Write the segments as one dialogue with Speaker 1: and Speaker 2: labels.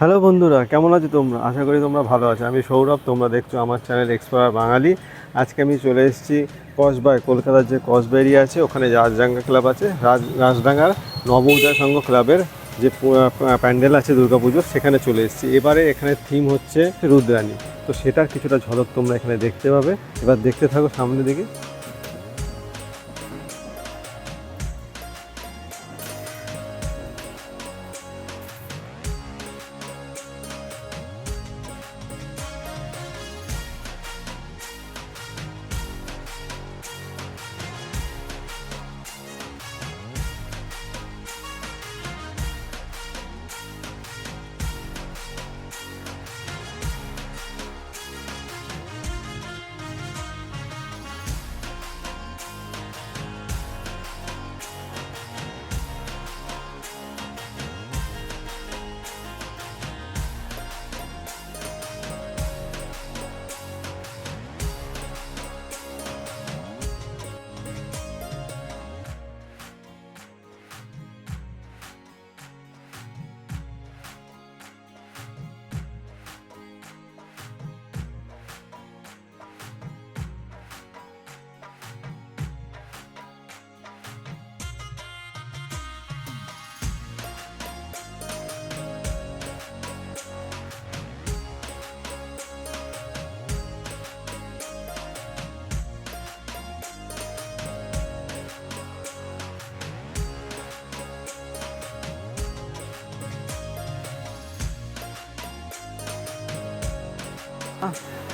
Speaker 1: Hello বন্ধুরা, কেমন আছো তোমরা? আশা করি তোমরা ভালো আছো। আমি সৌরভ, তোমরা দেখছো আমার চ্যানেল এক্সপ্লোরার বাঙালি। আজকে আমি চলে এসেছি কসবায়, কলকাতার যে কসবা এরিয়া আছে ওখানে রাজডাঙ্গা ক্লাব আছে। রাজডাঙ্গার নবোদয় সংঘ ক্লাবের যে প্যান্ডেল আছে দুর্গাপুজোর, সেখানে চলে এসেছি। এবারে এখানে থিম হচ্ছে রুদ্রাণী, তো সেটার কিছুটা ঝলক তোমরা এখানে দেখতে পাবে। এবার দেখতে থাকো সামনের দিকে।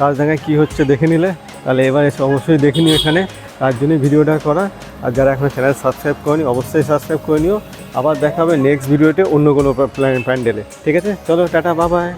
Speaker 1: রাজডাঙ্গায় কী হচ্ছে দেখে নিলে, তাহলে এবার এসে অবশ্যই দেখে নিও এখানে। তার জন্যই ভিডিওটা করা। আর যারা এখন চ্যানেল সাবস্ক্রাইব করেনি অবশ্যই সাবস্ক্রাইব করে নিও। আবার দেখা হবে নেক্সট ভিডিওতে অন্য কোনো প্যান্ডেলে। ঠিক আছে, চলো টাটা, বাই বাই।